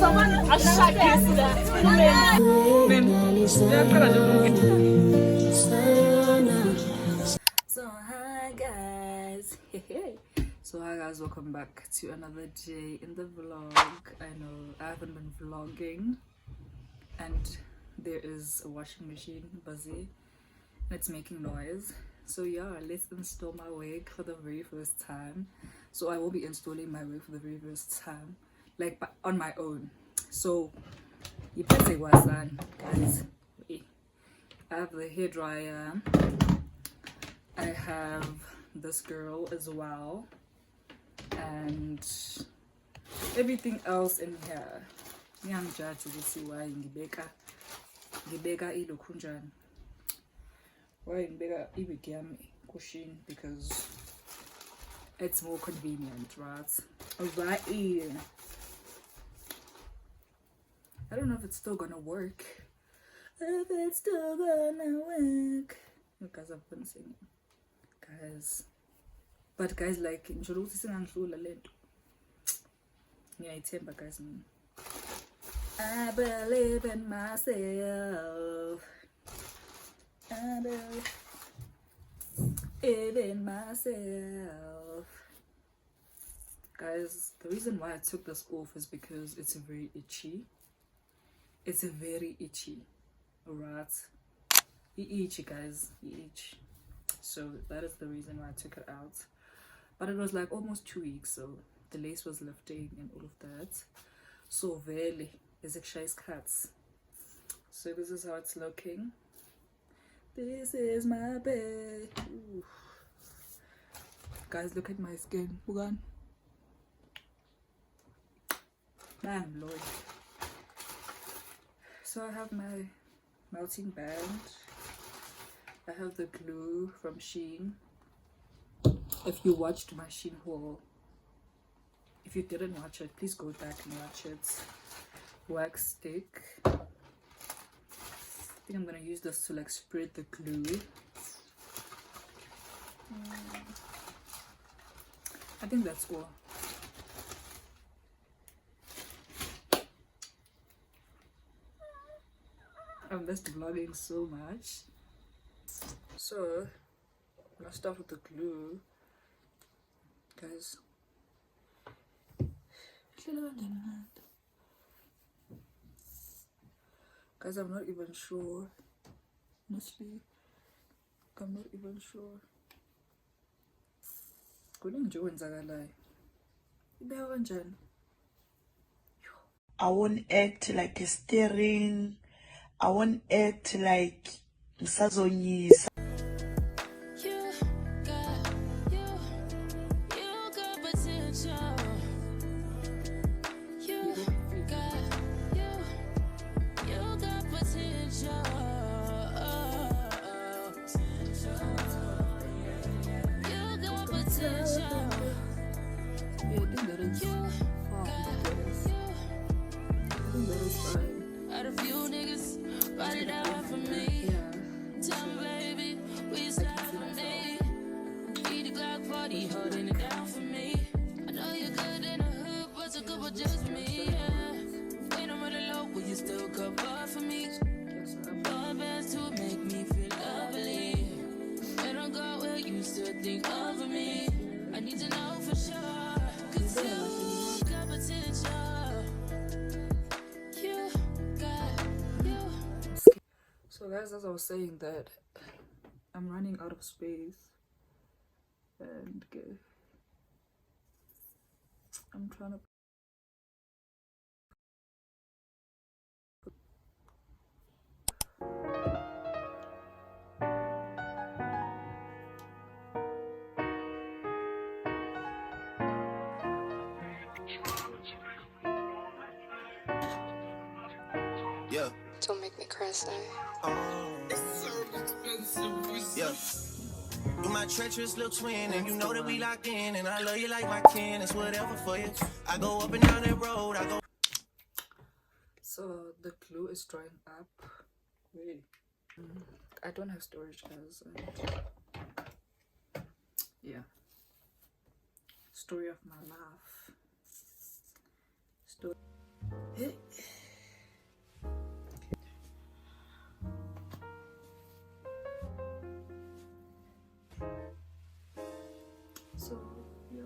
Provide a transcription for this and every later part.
So hi guys. So hi guys, welcome back to another day in the vlog. I know I haven't been vlogging and there is a washing machine busy and it's making noise. So yeah, let's install my wig for the very first time. So I will be installing my wig for the very first time, like on my own. So you can say what's on, guys. I have the hair dryer. I have this girl as well, and everything else in here. Ngiyangijudge ukuthi why ngibeka ilokhu njani. Why ngibeka iwig yami kushini, because it's more convenient, right? Alright. I don't know if it's still gonna work. If it's still gonna work. Guys, I've been singing. Guys. But guys, like, yeah, guys. I believe in myself. I believe in myself. Guys, the reason why I took this off is because it's very itchy. It's very itchy. Alright. You itchy, guys. You itch. So that is the reason why I took it out. But it was like almost 2 weeks, so the lace was lifting and all of that. So very is it cuts. So this is how it's looking. This is my bed. Ooh. Guys, look at my skin. Bang, Lord. So I have my melting band. I have the glue from Shein. If you watched my Shein haul, if you didn't watch it, please go back and watch it. Wax stick. I think I'm gonna use this to like spread the glue. I think that's all. I missed vlogging so much. So I'm gonna start with the glue, guys. Guys, I'm not even sure. Honestly, I'm not even sure. I won't act like a steering. I won't act like Msazonyisa. Holding it down for me. I know you're good in the hood, but so good with just me. Yeah. When I'm really low, will you still cover for me? Your best to make me feel lovely. When I go where you still think of me. I need to know for sure. Cause you got potential. You got you. So guys, as I was saying that I'm running out of space. And I'm trying to yeah. Don't make me cry, say. It's so expensive. Yeah. You my treacherous little twin, and you know that we locked in, and I love you like my kin. It's whatever for you. I go up and down that road. I go. So the glue is drying up. Really? I don't have storage, guys. Yeah. Story of my life. So yeah,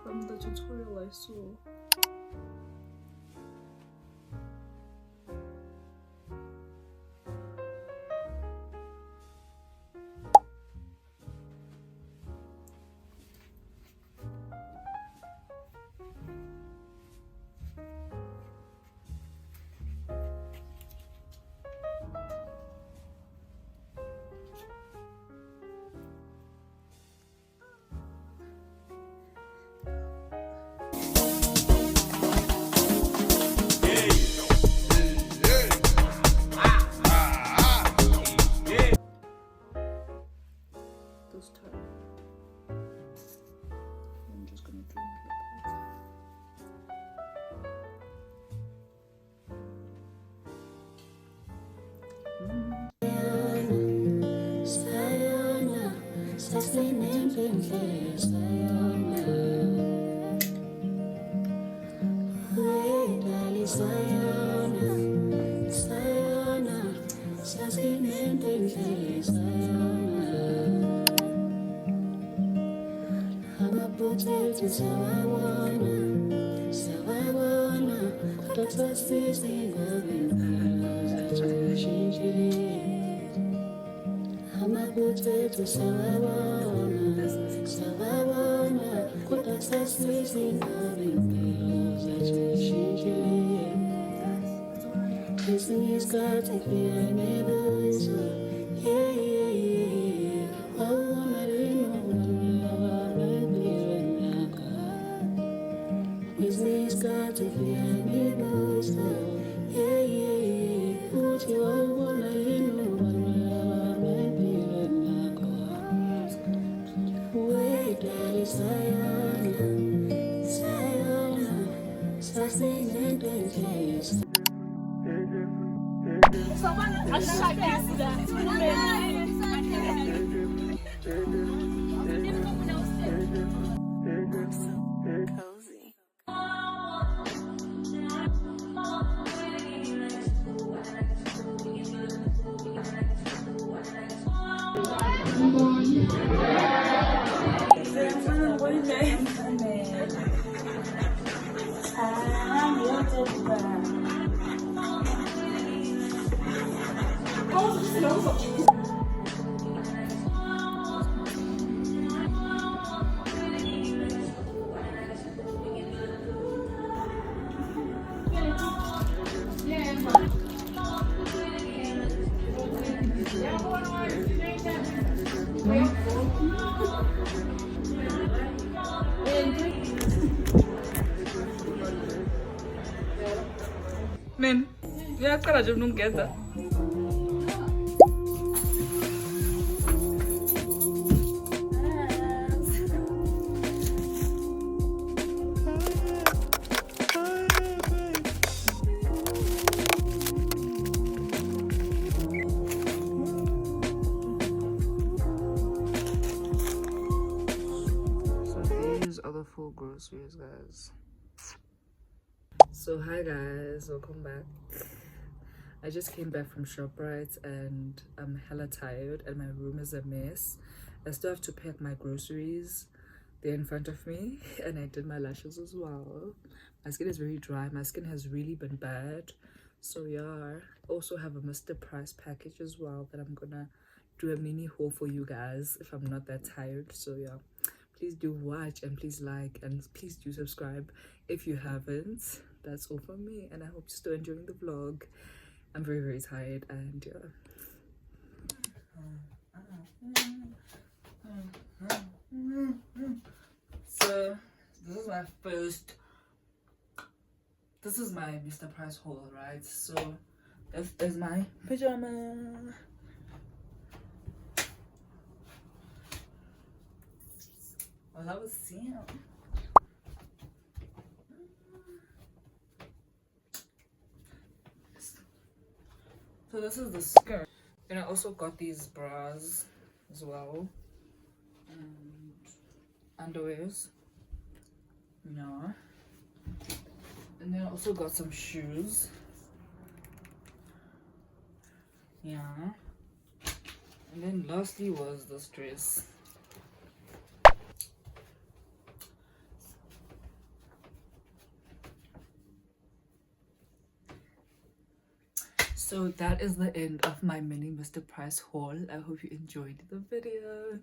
from the tutorial I saw, this time I'm just gonna drink it. Man, minha cara de não queda. Other full groceries, guys. So hi guys, welcome back. I just came back from ShopRite and I'm hella tired and my room is a mess. I still have to pack my groceries. They're in front of me and I did my lashes as well. My skin is very dry. My skin has really been bad. So yeah, also have a Mr. Price package as well that I'm gonna do a mini haul for you guys if I'm not that tired. So yeah, please do watch and please like and please do subscribe if you haven't. That's all from me and I hope you're still enjoying the vlog. I'm very tired and yeah. So this is my Mr. Price haul, right? So this is my pajama. Well, that was Sam. So this is the skirt. And I also got these bras as well. And underwears. Yeah. And then I also got some shoes. Yeah. And then lastly was this dress. So that is the end of my mini Mr. Price haul. I hope you enjoyed the video.